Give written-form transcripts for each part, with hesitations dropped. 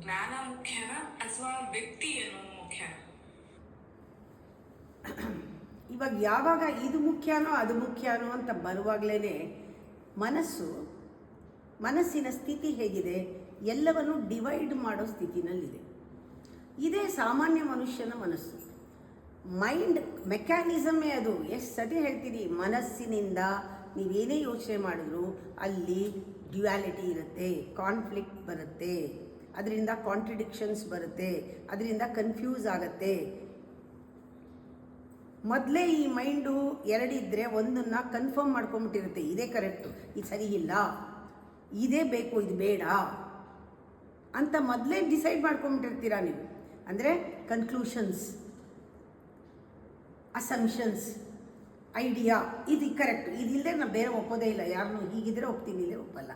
ಜ್ಞಾನ ಮುಖ್ಯನಾ ಅಥವಾ ವ್ಯಕ್ತಿ ಅನ್ನೋದು ಮುಖ್ಯನಾ? ಇವಾಗ ಯಾವಾಗ ಇದು ಮುಖ್ಯನೋ ಅದು ಮುಖ್ಯನೋ ಅಂತ ಬರುವಾಗಲೇ ಮನಸ್ಸಿನ ಸ್ಥಿತಿ ಹೇಗಿದೆ, ಎಲ್ಲವನ್ನು ಡಿವೈಡ್ ಮಾಡೋ ಸ್ಥಿತಿನಲ್ಲಿದೆ. ಇದೇ ಸಾಮಾನ್ಯ ಮನುಷ್ಯನ ಮನಸ್ಸು. ಮೈಂಡ್ ಮೆಕ್ಯಾನಿಸಮೇ ಅದು. ಎಷ್ಟು ಸತಿ ಹೇಳ್ತೀನಿ, ಮನಸ್ಸಿನಿಂದ ನೀವೇನೇ ಯೋಚನೆ ಮಾಡಿದ್ರು ಅಲ್ಲಿ ಡ್ಯುಯಾಲಿಟಿ ಇರುತ್ತೆ, ಕಾನ್ಫ್ಲಿಕ್ಟ್ ಬರುತ್ತೆ, ಅದರಿಂದ ಕಾಂಟ್ರಡಿಕ್ಷನ್ಸ್ ಬರುತ್ತೆ, ಅದರಿಂದ ಕನ್ಫ್ಯೂಸ್ ಆಗುತ್ತೆ. ಮೊದಲೇ ಈ ಮೈಂಡು ಎರಡಿದ್ದರೆ ಒಂದನ್ನು ಕನ್ಫರ್ಮ್ ಮಾಡ್ಕೊಂಬಿಟ್ಟಿರುತ್ತೆ, ಇದೇ ಕರೆಕ್ಟು, ಇದು ಸರಿ ಇಲ್ಲ, ಇದೇ ಬೇಕು, ಇದು ಬೇಡ ಅಂತ ಮೊದಲೇ ಡಿಸೈಡ್ ಮಾಡ್ಕೊಂಬಿಟ್ಟಿರ್ತೀರ ನೀವು. ಅಂದರೆ ಕನ್ಕ್ಲೂಷನ್ಸ್, ಅಸಂಪ್ಷನ್ಸ್, ಐಡಿಯಾ, ಇದು ಕರೆಕ್ಟು, ಇದಿಲ್ಲದೆ ನಾನು ಬೇರೆ ಒಪ್ಪೋದೇ ಇಲ್ಲ, ಯಾರನ್ನೂ ಹೀಗಿದ್ರೆ ಒಪ್ತೀನಿ, ಇಲ್ಲೇ ಒಪ್ಪಲ್ಲ,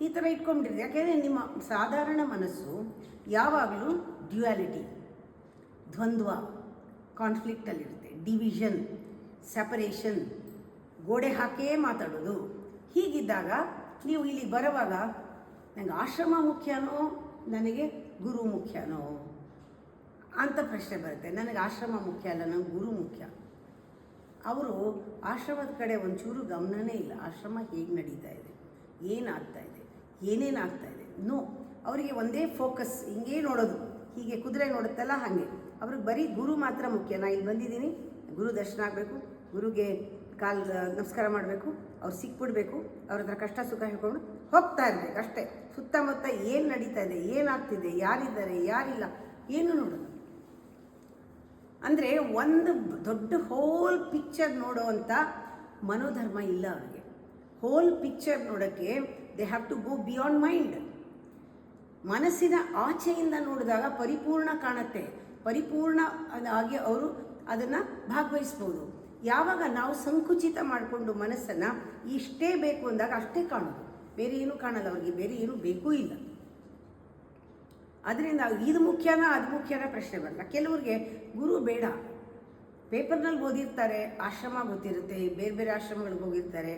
ಈ ಥರ ಇಟ್ಕೊಂಡ್ಬಿಟ್ಟಿರ್ತೀವಿ. ಯಾಕೆಂದರೆ ನಿಮ್ಮ ಸಾಧಾರಣ ಮನಸ್ಸು ಯಾವಾಗಲೂ ಡ್ಯುಯಾಲಿಟಿ, ದ್ವಂದ್ವ, ಕಾನ್ಫ್ಲಿಕ್ಟಲ್ಲಿರುತ್ತೆ, ಡಿವಿಷನ್, ಸೆಪರೇಷನ್, ಗೋಡೆ ಹಾಕೇ ಮಾತಾಡೋದು. ಹೀಗಿದ್ದಾಗ ನೀವು ಇಲ್ಲಿ ಬರುವಾಗ ನನಗೆ ಆಶ್ರಮ ಮುಖ್ಯನೋ ನನಗೆ ಗುರು ಮುಖ್ಯನೋ ಅಂತ ಪ್ರಶ್ನೆ ಬರುತ್ತೆ. ನನಗೆ ಆಶ್ರಮ ಮುಖ್ಯ ಅಲ್ಲ, ನನಗೆ ಗುರು ಮುಖ್ಯ. ಅವರು ಆಶ್ರಮದ ಕಡೆ ಒಂಚೂರು ಗಮನನೇ ಇಲ್ಲ. ಆಶ್ರಮ ಹೇಗೆ ನಡೀತಾ ಇದೆ, ಏನಾಗ್ತಾ ಇದೆ, ಏನೇನಾಗ್ತಾ ಇದೆ, ನೋ. ಅವರಿಗೆ ಒಂದೇ ಫೋಕಸ್, ಹಿಂಗೇ ನೋಡೋದು, ಹೀಗೆ ಕುದುರೆ ನೋಡುತ್ತಲ್ಲ ಹಾಗೆ. ಅವ್ರಿಗೆ ಬರೀ ಗುರು ಮಾತ್ರ ಮುಖ್ಯ. ನಾನು ಇಲ್ಲಿ ಬಂದಿದ್ದೀನಿ, ಗುರು ದರ್ಶನ ಆಗಬೇಕು, ಗುರುಗೆ ಕಾಲು ನಮಸ್ಕಾರ ಮಾಡಬೇಕು, ಅವ್ರು ಸಿಕ್ಬಿಡ್ಬೇಕು, ಅವ್ರ ಹತ್ರ ಕಷ್ಟ ಸುಖ ಹೇಳ್ಕೊಂಡು ಹೋಗ್ತಾ ಇರಬೇಕು ಅಷ್ಟೇ. ಸುತ್ತಮುತ್ತ ಏನು ನಡೀತಾ ಇದೆ, ಏನಾಗ್ತಿದೆ, ಯಾರಿದ್ದಾರೆ ಯಾರಿಲ್ಲ ಏನು ನೋಡೋದು. ಅಂದರೆ ಒಂದು ದೊಡ್ಡ ಹೋಲ್ ಪಿಕ್ಚರ್ ನೋಡೋವಂಥ ಮನೋಧರ್ಮ ಇಲ್ಲ ಅವರಿಗೆ. ಹೋಲ್ ಪಿಕ್ಚರ್ ನೋಡೋಕ್ಕೆ they have to go beyond mind. ಮನಸ್ಸಿನ ಆಚೆಯಿಂದ ನೋಡಿದಾಗ ಪರಿಪೂರ್ಣ ಕಾಣುತ್ತೆ, ಪರಿಪೂರ್ಣ ಆಗಿ ಅವರು ಅದನ್ನು ಭಾಗವಹಿಸ್ಬೋದು. ಯಾವಾಗ ನಾವು ಸಂಕುಚಿತ ಮಾಡಿಕೊಂಡು ಮನಸ್ಸನ್ನು ಇಷ್ಟೇ ಬೇಕು ಅಂದಾಗ ಅಷ್ಟೇ ಕಾಣೋದು, ಬೇರೆ ಏನೂ ಕಾಣಲ್ಲ ಅವ್ರಿಗೆ, ಬೇರೆ ಏನೂ ಬೇಕೂ ಇಲ್ಲ. ಅದರಿಂದ ಇದು ಮುಖ್ಯನಾ ಅದು ಮುಖ್ಯನಾ ಪ್ರಶ್ನೆ ಬರಲ್ಲ. ಕೆಲವ್ರಿಗೆ ಗುರು ಬೇಡ, ಪೇಪರ್ನಲ್ಲಿ ಓದಿರ್ತಾರೆ, ಆಶ್ರಮ ಗೊತ್ತಿರುತ್ತೆ, ಬೇರೆ ಬೇರೆ ಆಶ್ರಮಗಳಿಗೆ ಹೋಗಿರ್ತಾರೆ,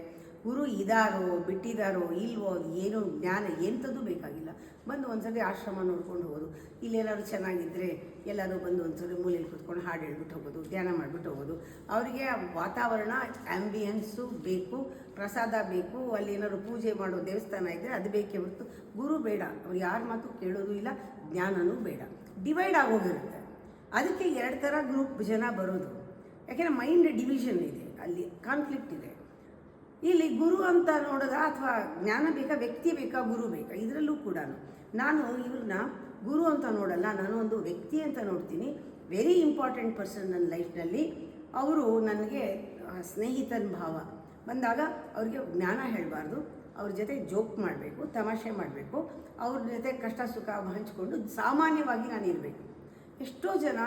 ಗುರು ಇದಾರೋ ಬಿಟ್ಟಿದ್ದಾರೋ ಇಲ್ವೋ ಏನೋ ಜ್ಞಾನ ಎಂಥದ್ದು ಬೇಕಾಗಿಲ್ಲ, ಬಂದು ಒಂದ್ಸರಿ ಆಶ್ರಮ ನೋಡ್ಕೊಂಡು ಹೋಗೋದು, ಇಲ್ಲೆಲ್ಲರೂ ಚೆನ್ನಾಗಿದ್ದರೆ ಎಲ್ಲರೂ ಬಂದು ಒಂದ್ಸರಿ ಮೂಲೆಯಲ್ಲಿ ಕೂತ್ಕೊಂಡು ಹಾಡು ಹೇಳ್ಬಿಟ್ಟು ಹೋಗೋದು, ಧ್ಯಾನ ಮಾಡಿಬಿಟ್ಟು ಹೋಗೋದು. ಅವರಿಗೆ ವಾತಾವರಣ ಆ್ಯಂಬಿಯನ್ಸು ಬೇಕು, ಪ್ರಸಾದ ಬೇಕು, ಅಲ್ಲಿ ಏನಾದ್ರು ಪೂಜೆ ಮಾಡೋ ದೇವಸ್ಥಾನ ಇದ್ದರೆ ಅದು ಬೇಕೇ ಹೊರತು ಗುರು ಬೇಡ. ಅವ್ರು ಯಾರ ಮಾತು ಕೇಳೋದು ಇಲ್ಲ, ಜ್ಞಾನನೂ ಬೇಡ. ಡಿವೈಡ್ ಆಗೋಗಿರುತ್ತೆ. ಅದಕ್ಕೆ ಎರಡು ಥರ ಗ್ರೂಪ್ ಜನ ಬರೋದು. ಯಾಕೆಂದರೆ ಮೈಂಡ್ ಡಿವಿಷನ್ ಇದೆ, ಅಲ್ಲಿ ಕಾನ್ಫ್ಲಿಕ್ಟ್ ಇದೆ. ಇಲ್ಲಿ ಗುರು ಅಂತ ನೋಡೋದಾ ಅಥವಾ ಜ್ಞಾನ ಬೇಕಾ, ವ್ಯಕ್ತಿ ಬೇಕಾ, ಗುರು ಬೇಕಾ? ಇದರಲ್ಲೂ ಕೂಡ ನಾನು ಇವ್ರನ್ನ ಗುರು ಅಂತ ನೋಡಲ್ಲ, ನಾನು ಒಂದು ವ್ಯಕ್ತಿ ಅಂತ ನೋಡ್ತೀನಿ. ವೆರಿ ಇಂಪಾರ್ಟೆಂಟ್ ಪರ್ಸನ್ ನನ್ನ ಲೈಫ್ನಲ್ಲಿ. ಅವರು ನನಗೆ ಸ್ನೇಹಿತನ ಭಾವ ಬಂದಾಗ ಅವ್ರಿಗೆ ಜ್ಞಾನ ಹೇಳಬಾರ್ದು, ಅವ್ರ ಜೊತೆ ಜೋಕ್ ಮಾಡಬೇಕು, ತಮಾಷೆ ಮಾಡಬೇಕು, ಅವ್ರ ಜೊತೆ ಕಷ್ಟ ಸುಖ ಹಂಚ್ಕೊಂಡು ಸಾಮಾನ್ಯವಾಗಿ ನಾನು ಇರಬೇಕು. ಎಷ್ಟೋ ಜನ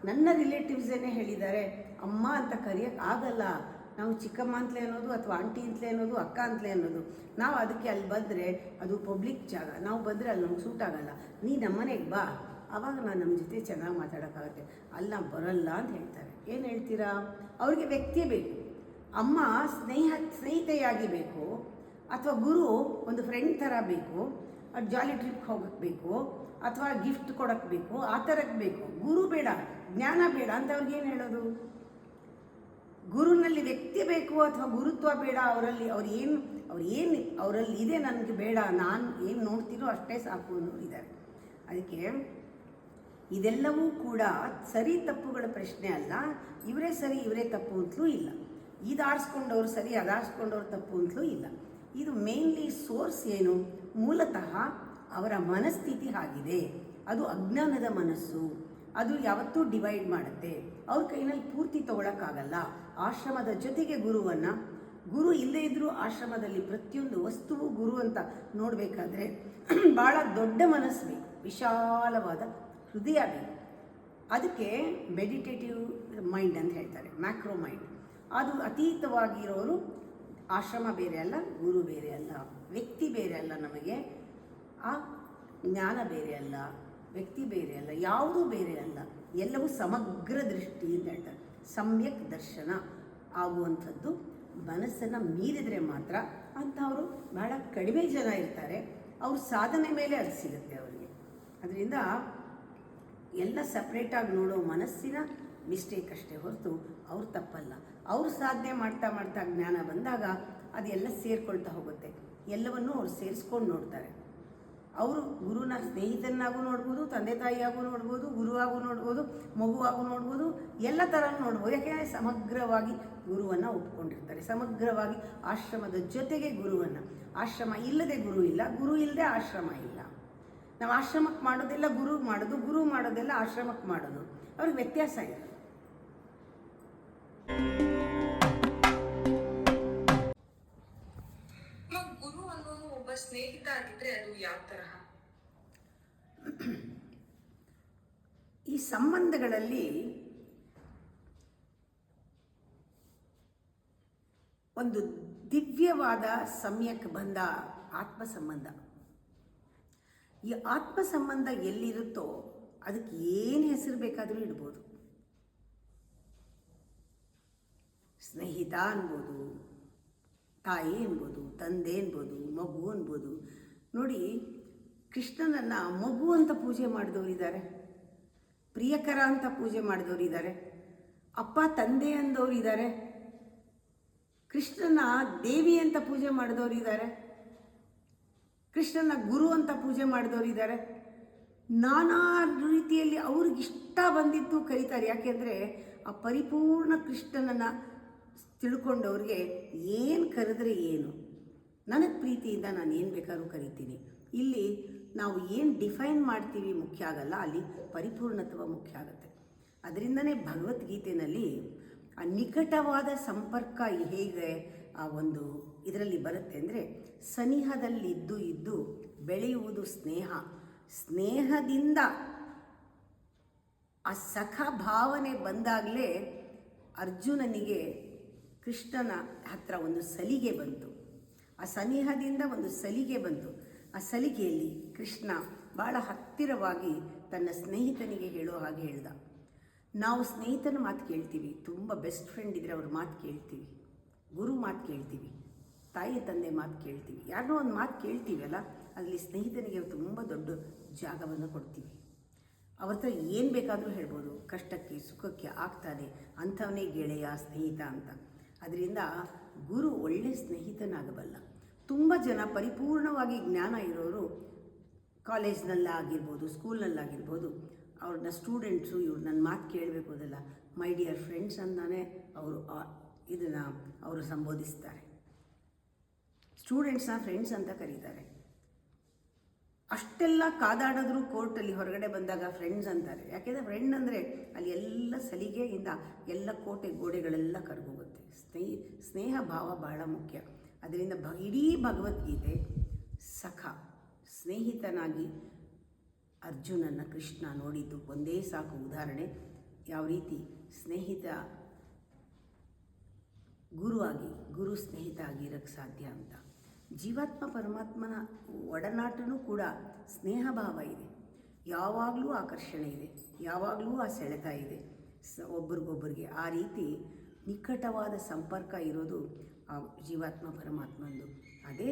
ನನ್ನ ರಿಲೇಟಿವ್ಸೇನೆ ಹೇಳಿದ್ದಾರೆ, ಅಮ್ಮ ಅಂತ ಕರೆಯೋಕ್ಕೆ ಆಗಲ್ಲ, ನಾವು ಚಿಕ್ಕಮ್ಮ ಅಂತಲೇ ಅನ್ನೋದು ಅಥವಾ ಆಂಟಿ ಅಂತಲೇ ಅನ್ನೋದು, ಅಕ್ಕ ಅಂತಲೇ ಅನ್ನೋದು. ನಾವು ಅದಕ್ಕೆ ಅಲ್ಲಿ ಬಂದರೆ ಅದು ಪಬ್ಲಿಕ್ ಜಾಗ, ನಾವು ಬಂದರೆ ಅಲ್ಲಿ ನಮ್ಗೆ ಸೂಟ್ ಆಗಲ್ಲ, ನೀ ನಮ್ಮನೆಗೆ ಬಾ, ಆವಾಗ ನಾನು ನಮ್ಮ ಜೊತೆ ಚೆನ್ನಾಗಿ ಮಾತಾಡೋಕ್ಕಾಗತ್ತೆ, ಅಲ್ಲಿ ನಾವು ಬರೋಲ್ಲ ಅಂತ ಹೇಳ್ತಾರೆ. ಏನು ಹೇಳ್ತೀರಾ? ಅವ್ರಿಗೆ ವ್ಯಕ್ತಿ ಬೇಕು. ಅಮ್ಮ ಸ್ನೇಹಿತೆಯಾಗಿ ಬೇಕು, ಅಥವಾ ಗುರು ಒಂದು ಫ್ರೆಂಡ್ ಥರ ಬೇಕು, ಅದು ಜಾಲಿ ಟ್ರಿಪ್ಗೆ ಹೋಗೋಕ್ಕೆ ಬೇಕು, ಅಥವಾ ಗಿಫ್ಟ್ ಕೊಡೋಕ್ಕೆ ಬೇಕು, ಆ ಥರಕ್ಕೆ ಬೇಕು. ಗುರು ಬೇಡ, ಜ್ಞಾನ ಬೇಡ ಅಂತ ಅವ್ರಿಗೇನು ಹೇಳೋದು? ಗುರುನಲ್ಲಿ ವ್ಯಕ್ತಿ ಬೇಕು ಅಥವಾ ಗುರುತ್ವ ಬೇಡ, ಅವರಲ್ಲಿ ಅವರಲ್ಲಿ ಇದೆ, ನನಗೆ ಬೇಡ, ನಾನು ಏನು ನೋಡ್ತೀನೋ ಅಷ್ಟೇ ಸಾಕು ಅನ್ನೋರಿದ್ದಾರೆ. ಅದಕ್ಕೆ ಇದೆಲ್ಲವೂ ಕೂಡ ಸರಿ ತಪ್ಪುಗಳ ಪ್ರಶ್ನೆ ಅಲ್ಲ. ಇವರೇ ಸರಿ ಇವರೇ ತಪ್ಪು ಅಂತಲೂ ಇಲ್ಲ, ಇದು ಆರಿಸ್ಕೊಂಡವ್ರು ಸರಿ ಅದು ಆರಿಸ್ಕೊಂಡವ್ರು ತಪ್ಪು ಅಂತಲೂ ಇಲ್ಲ. ಇದು ಮೇನ್ಲಿ ಸೋರ್ಸ್ ಏನು? ಮೂಲತಃ ಅವರ ಮನಸ್ಥಿತಿ ಆಗಿದೆ. ಅದು ಅಜ್ಞಾನದ ಮನಸ್ಸು, ಅದು ಯಾವತ್ತೂ ಡಿವೈಡ್ ಮಾಡುತ್ತೆ. ಅವ್ರ ಕೈನಲ್ಲಿ ಪೂರ್ತಿ ತೊಗೊಳಕ್ಕಾಗಲ್ಲ. ಆಶ್ರಮದ ಜೊತೆಗೆ ಗುರು ಇಲ್ಲದೇ ಇದ್ದರೂ ಆಶ್ರಮದಲ್ಲಿ ಪ್ರತಿಯೊಂದು ವಸ್ತುವು ಗುರು ಅಂತ ನೋಡಬೇಕಾದ್ರೆ ಭಾಳ ದೊಡ್ಡ ಮನಸ್ಸು ಬೇಕು, ವಿಶಾಲವಾದ ಹೃದಯ ಬೇಕು. ಅದಕ್ಕೆ ಮೆಡಿಟೇಟಿವ್ ಮೈಂಡ್ ಅಂತ ಹೇಳ್ತಾರೆ, ಮ್ಯಾಕ್ರೋ ಮೈಂಡ್. ಅದು ಅತೀತವಾಗಿರೋರು. ಆಶ್ರಮ ಬೇರೆ ಅಲ್ಲ, ಗುರು ಬೇರೆ ಅಲ್ಲ, ವ್ಯಕ್ತಿ ಬೇರೆ ಅಲ್ಲ, ನಮಗೆ ಆ ಜ್ಞಾನ ಬೇರೆ ಅಲ್ಲ, ವ್ಯಕ್ತಿ ಬೇರೆ ಅಲ್ಲ, ಯಾವುದೂ ಬೇರೆ ಅಲ್ಲ, ಎಲ್ಲವೂ ಸಮಗ್ರ ದೃಷ್ಟಿ ಅಂತ ಹೇಳ್ತಾರೆ. ಸಮ್ಯಕ್ ದರ್ಶನ ಆಗುವಂಥದ್ದು ಮನಸ್ಸನ್ನು ಮೀರಿದರೆ ಮಾತ್ರ. ಅಂಥವರು ಬಹಳ ಕಡಿಮೆ ಜನ ಇರ್ತಾರೆ, ಅವ್ರ ಸಾಧನೆ ಮೇಲೆ ಅದು ಸಿಗುತ್ತೆ ಅವರಿಗೆ. ಅದರಿಂದ ಎಲ್ಲ ಸಪ್ರೇಟಾಗಿ ನೋಡೋ ಮನಸ್ಸಿನ ಮಿಸ್ಟೇಕ್ ಅಷ್ಟೇ ಹೊರತು ಅವ್ರು ತಪ್ಪಲ್ಲ. ಅವ್ರು ಸಾಧನೆ ಮಾಡ್ತಾ ಮಾಡ್ತಾ ಜ್ಞಾನ ಬಂದಾಗ ಅದೆಲ್ಲ ಸೇರ್ಕೊಳ್ತಾ ಹೋಗುತ್ತೆ. ಎಲ್ಲವನ್ನೂ ಅವ್ರು ಸೇರಿಸ್ಕೊಂಡು ನೋಡ್ತಾರೆ. ಅವರು ಗುರುನ ಸ್ನೇಹಿತನಾಗೂ ನೋಡ್ಬೋದು, ತಂದೆ ತಾಯಿಯಾಗೂ ನೋಡ್ಬೋದು, ಗುರುವಾಗೂ ನೋಡ್ಬೋದು, ಮಗುವಾಗೂ ನೋಡ್ಬೋದು, ಎಲ್ಲ ಥರ ನೋಡ್ಬೋದು. ಯಾಕೆಂದರೆ ಸಮಗ್ರವಾಗಿ ಗುರುವನ್ನು ಒಪ್ಕೊಂಡಿರ್ತಾರೆ. ಸಮಗ್ರವಾಗಿ ಆಶ್ರಮದ ಜೊತೆಗೆ ಗುರುವನ್ನು. ಆಶ್ರಮ ಇಲ್ಲದೆ ಗುರು ಇಲ್ಲ, ಗುರು ಇಲ್ಲದೆ ಆಶ್ರಮ ಇಲ್ಲ. ನಾವು ಆಶ್ರಮಕ್ಕೆ ಮಾಡೋದೆಲ್ಲ ಗುರುಗೆ ಮಾಡೋದು, ಗುರು ಮಾಡೋದೆಲ್ಲ ಆಶ್ರಮಕ್ಕೆ ಮಾಡೋದು. ಅವ್ರಿಗೆ ವ್ಯತ್ಯಾಸ ಇದೆ. ಗುರು ಅನ್ನೋದು ಒಬ್ಬ ಸ್ನೇಹಿತ ಆಗಿದ್ರೆ ಅದು ಯಾವ ತರಹ? ಈ ಸಂಬಂಧಗಳಲ್ಲಿ ಒಂದು ದಿವ್ಯವಾದ ಸಮ್ಯಕ್ ಬಂಧ ಆತ್ಮ ಸಂಬಂಧ. ಈ ಆತ್ಮ ಸಂಬಂಧ ಎಲ್ಲಿರುತ್ತೋ ಅದಕ್ಕೆ ಏನು ಹೆಸರು ಬೇಕಾದರೂ ಇಡ್ಬೋದು. ಸ್ನೇಹಿತ ಅನ್ಬೋದು, ತಾಯಿ ಅನ್ಬೋದು, ತಂದೆ ಅನ್ಬೋದು, ಮಗು ಅನ್ಬೋದು. ನೋಡಿ, ಕೃಷ್ಣನನ್ನು ಮಗು ಅಂತ ಪೂಜೆ ಮಾಡಿದವರಿದ್ದಾರೆ, ಪ್ರಿಯಕರ ಅಂತ ಪೂಜೆ ಮಾಡಿದವರಿದ್ದಾರೆ, ಅಪ್ಪ ತಂದೆ ಅಂದವರಿದ್ದಾರೆ, ಕೃಷ್ಣನ ದೇವಿ ಅಂತ ಪೂಜೆ ಮಾಡಿದವರಿದ್ದಾರೆ, ಕೃಷ್ಣನ ಗುರು ಅಂತ ಪೂಜೆ ಮಾಡಿದವರಿದ್ದಾರೆ. ನಾನಾ ರೀತಿಯಲ್ಲಿ ಅವ್ರಿಗಿಷ್ಟ ಬಂದಿದ್ದು ಕರೀತಾರೆ. ಯಾಕೆಂದರೆ ಆ ಪರಿಪೂರ್ಣ ಕೃಷ್ಣನನ್ನು ತಿಳ್ಕೊಂಡವ್ರಿಗೆ ಏನು ಕರೆದ್ರೆ ಏನು, ನನಗೆ ಪ್ರೀತಿಯಿಂದ ನಾನು ಏನು ಬೇಕಾದ್ರೂ ಕರಿತೀನಿ. ಇಲ್ಲಿ ನಾವು ಏನು ಡಿಫೈನ್ ಮಾಡ್ತೀವಿ ಮುಖ್ಯ ಆಗಲ್ಲ, ಅಲ್ಲಿ ಪರಿಪೂರ್ಣತ್ವ ಮುಖ್ಯ ಆಗುತ್ತೆ. ಅದರಿಂದನೇ ಭಗವದ್ಗೀತೆಯಲ್ಲಿ ಆ ನಿಕಟವಾದ ಸಂಪರ್ಕ ಹೇಗೆ ಆ ಒಂದು ಇದರಲ್ಲಿ ಬರುತ್ತೆ ಅಂದರೆ, ಸನಿಹದಲ್ಲಿದ್ದು ಇದ್ದು ಬೆಳೆಯುವುದು ಸ್ನೇಹ. ಸ್ನೇಹದಿಂದ ಆ ಸಖ ಭಾವನೆ ಬಂದಾಗಲೇ ಅರ್ಜುನನಿಗೆ ಕೃಷ್ಣನ ಹತ್ರ ಒಂದು ಸಲಿಗೆ ಬಂತು. ಆ ಸನಿಹದಿಂದ ಒಂದು ಸಲಿಗೆ ಬಂತು. ಆ ಸಲಿಗೆಯಲ್ಲಿ ಕೃಷ್ಣ ಭಾಳ ಹತ್ತಿರವಾಗಿ ತನ್ನ ಸ್ನೇಹಿತನಿಗೆ ಹೇಳೋ ಹಾಗೆ ಹೇಳ್ದ. ನಾವು ಸ್ನೇಹಿತನ ಮಾತು ಕೇಳ್ತೀವಿ, ತುಂಬ ಬೆಸ್ಟ್ ಫ್ರೆಂಡ್ ಇದ್ದರೆ ಅವ್ರ ಮಾತು ಕೇಳ್ತೀವಿ, ಗುರು ಮಾತು ಕೇಳ್ತೀವಿ, ತಾಯಿ ತಂದೆ ಮಾತು ಕೇಳ್ತೀವಿ, ಯಾರನ್ನೋ ಒಂದು ಮಾತು ಕೇಳ್ತೀವಲ್ಲ, ಅಲ್ಲಿ ಸ್ನೇಹಿತನಿಗೆ ತುಂಬ ದೊಡ್ಡ ಜಾಗವನ್ನು ಕೊಡ್ತೀವಿ. ಅವ್ರ ಹತ್ರ ಏನು ಬೇಕಾದರೂ ಹೇಳ್ಬೋದು, ಕಷ್ಟಕ್ಕೆ ಸುಖಕ್ಕೆ ಆಗ್ತಾನೆ, ಅಂಥವನೇ ಗೆಳೆಯ ಸ್ನೇಹಿತ ಅಂತ. ಅದರಿಂದ ಗುರು ಒಳ್ಳೆಯ ಸ್ನೇಹಿತನಾಗಬಲ್ಲ. ತುಂಬ ಜನ ಪರಿಪೂರ್ಣವಾಗಿ ಜ್ಞಾನ ಇರೋರು ಕಾಲೇಜ್ನಲ್ಲಾಗಿರ್ಬೋದು, ಸ್ಕೂಲ್ನಲ್ಲಾಗಿರ್ಬೋದು, ಅವ್ರನ್ನ ಸ್ಟೂಡೆಂಟ್ಸು ಇವ್ರು ನನ್ನ ಮಾತು ಕೇಳಬೇಕು ಅದಲ್ಲ, ಮೈ ಡಿಯರ್ ಫ್ರೆಂಡ್ಸ್ ಅಂತಾನೆ ಅವರು ಇದನ್ನು ಅವರು ಸಂಬೋಧಿಸ್ತಾರೆ. ಸ್ಟೂಡೆಂಟ್ಸ್ನ ಫ್ರೆಂಡ್ಸ್ ಅಂತ ಕರೀತಾರೆ. ಅಷ್ಟೆಲ್ಲ ಕಾದಾಡಿದ್ರು ಕೋರ್ಟಲ್ಲಿ ಹೊರಗಡೆ ಬಂದಾಗ ಫ್ರೆಂಡ್ಸ್ ಅಂತಾರೆ. ಯಾಕೆಂದರೆ ಫ್ರೆಂಡ್ ಅಂದರೆ ಅಲ್ಲಿ ಎಲ್ಲ ಸಲಿಗೆಯಿಂದ ಎಲ್ಲ ಕೋಟೆ ಗೋಡೆಗಳೆಲ್ಲ ಕರ್ಗೋಗುತ್ತೆ. ಸ್ನೇಹ ಭಾವ ಬಹಳ ಮುಖ್ಯ. ಅದರಿಂದ ಇಡೀ ಭಗವದ್ಗೀತೆ ಸಖ ಸ್ನೇಹಿತನಾಗಿ ಅರ್ಜುನನ ಕೃಷ್ಣ ನೋಡಿದ್ದು ಒಂದೇ ಸಾಕು ಉದಾಹರಣೆ. ಯಾವ ರೀತಿ ಸ್ನೇಹಿತ ಗುರು ಸ್ನೇಹಿತ ಆಗಿರೋಕ್ಕೆ ಸಾಧ್ಯ ಅಂತ. ಜೀವಾತ್ಮ ಪರಮಾತ್ಮನ ಒಡನಾಟನೂ ಕೂಡ ಸ್ನೇಹ ಭಾವ ಇದೆ. ಯಾವಾಗಲೂ ಆಕರ್ಷಣೆ ಇದೆ, ಯಾವಾಗಲೂ ಆ ಸೆಳೆತ ಇದೆ ಒಬ್ರಿಗೊಬ್ಬರಿಗೆ. ಆ ರೀತಿ ನಿಕಟವಾದ ಸಂಪರ್ಕ ಇರೋದು ಆ ಜೀವಾತ್ಮ ಪರಮಾತ್ಮಂದು. ಅದೇ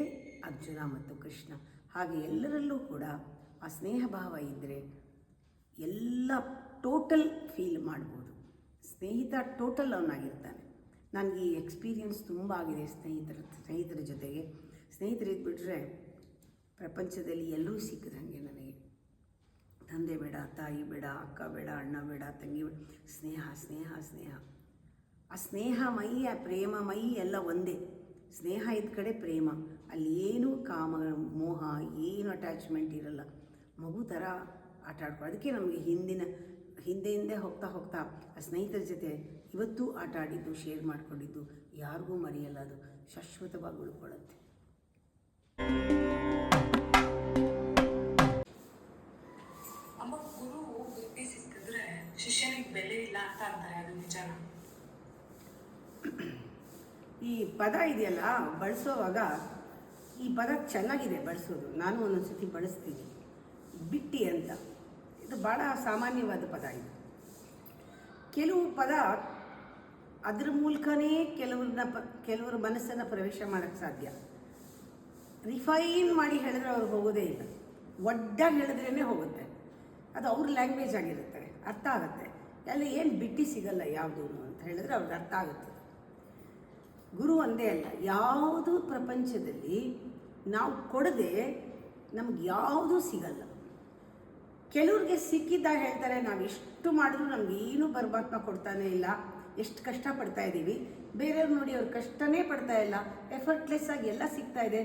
ಅರ್ಜುನ ಮತ್ತು ಕೃಷ್ಣ. ಹಾಗೆ ಎಲ್ಲರಲ್ಲೂ ಕೂಡ ಆ ಸ್ನೇಹ ಭಾವ ಇದ್ದರೆ ಎಲ್ಲ ಟೋಟಲ್ ಫೀಲ್ ಮಾಡ್ಬೋದು. ಸ್ನೇಹಿತ ಟೋಟಲ್ ಅವನಾಗಿರ್ತಾನೆ. ನನಗೆ ಈ ಎಕ್ಸ್ಪೀರಿಯನ್ಸ್ ತುಂಬ ಆಗಿದೆ ಸ್ನೇಹಿತರ ಜೊತೆಗೆ. ಸ್ನೇಹಿತರಿದ್ಬಿಟ್ರೆ ಪ್ರಪಂಚದಲ್ಲಿ ಎಲ್ಲರೂ ಸಿಕ್ಕಿದಂಗೆ ನನಗೆ. ತಂದೆ ಬೇಡ, ತಾಯಿ ಬೇಡ, ಅಕ್ಕ ಬೇಡ, ಅಣ್ಣ ಬೇಡ, ತಂಗಿ ಬೇಡ, ಸ್ನೇಹ ಸ್ನೇಹ ಸ್ನೇಹ. ಆ ಸ್ನೇಹಮಯಿ, ಆ ಪ್ರೇಮಮಯಿ ಎಲ್ಲ ಒಂದೇ. ಸ್ನೇಹ ಇದ್ದ ಕಡೆ ಪ್ರೇಮ, ಅಲ್ಲಿ ಏನು ಕಾಮ ಮೋಹ ಏನು ಅಟ್ಯಾಚ್ಮೆಂಟ್ ಇರಲ್ಲ. ಮಗು ಥರ ಆಟ ಆಡ್ಕೊ. ಅದಕ್ಕೆ ನಮಗೆ ಹಿಂದೆ ಹೋಗ್ತಾ ಹೋಗ್ತಾ ಆ ಸ್ನೇಹಿತರ ಜೊತೆ ಇವತ್ತು ಆಟ ಆಡಿದ್ದು, ಶೇರ್ ಮಾಡ್ಕೊಂಡಿದ್ದು ಯಾರಿಗೂ ಮರೆಯಲ್ಲ. ಅದು ಶಾಶ್ವತವಾಗಿ ಉಳ್ಕೊಳ್ಳುತ್ತೆ. ಅಮ್ಮ, ಗುರು ಬುದ್ಧಿ ಸಿಕ್ಕಿದ್ರೆ ಶಿಷ್ಯನಿಗೆ ಬೆಲೆ ಇಲ್ಲ ಅಂತ ಅಂತಾರೆ, ಅದು ನಿಜಾನ? ಈ ಪದ ಇದೆಯಲ್ಲ, ಬಳಸೋವಾಗ ಈ ಪದ ಚೆನ್ನಾಗಿದೆ ಬಳಸೋದು. ನಾನು ಒಂದೊಂದು ಸತಿ ಬಳಸ್ತೀನಿ. ಬಿಟ್ಟಿ ಅಂತ, ಇದು ಭಾಳ ಸಾಮಾನ್ಯವಾದ ಪದ. ಇದು ಕೆಲವು ಪದ ಅದ್ರ ಮೂಲಕನೇ ಕೆಲವ್ರ ಮನಸ್ಸನ್ನು ಪ್ರವೇಶ ಮಾಡೋಕ್ಕೆ ಸಾಧ್ಯ. ರಿಫೈನ್ ಮಾಡಿ ಹೇಳಿದ್ರೆ ಅವ್ರಿಗೆ ಹೋಗೋದೇ ಇಲ್ಲ. ಒಡ್ಡಾಗಿ ಹೇಳಿದ್ರೇ ಹೋಗುತ್ತೆ. ಅದು ಅವ್ರ ಲ್ಯಾಂಗ್ವೇಜ್ ಆಗಿರುತ್ತೆ, ಅರ್ಥ ಆಗುತ್ತೆ. ಅಲ್ಲಿ ಏನು ಬಿಟ್ಟು ಸಿಗಲ್ಲ ಯಾವುದು ಅಂತ ಹೇಳಿದ್ರೆ ಅವ್ರಿಗೆ ಅರ್ಥ ಆಗುತ್ತೆ. ಗುರು ಒಂದೇ ಅಲ್ಲ, ಯಾವುದು ಪ್ರಪಂಚದಲ್ಲಿ ನಾವು ಕೊಡದೆ ನಮ್ಗೆ ಯಾವುದೂ ಸಿಗಲ್ಲ. ಕೆಲವ್ರಿಗೆ ಸಿಕ್ಕಿದ್ದಾಗ ಹೇಳ್ತಾರೆ, ನಾವು ಎಷ್ಟು ಮಾಡಿದ್ರು ನಮ್ಗೆ ಏನೂ ಪರಮಾತ್ಮ ಕೊಡ್ತಾನೇ ಇಲ್ಲ, ಎಷ್ಟು ಕಷ್ಟಪಡ್ತಾ ಇದ್ದೀವಿ, ಬೇರೆಯವ್ರು ನೋಡಿ ಅವ್ರು ಕಷ್ಟನೇ ಪಡ್ತಾ ಇಲ್ಲ, ಎಫರ್ಟ್ಲೆಸ್ ಆಗಿ ಎಲ್ಲ ಸಿಗ್ತಾ ಇದೆ,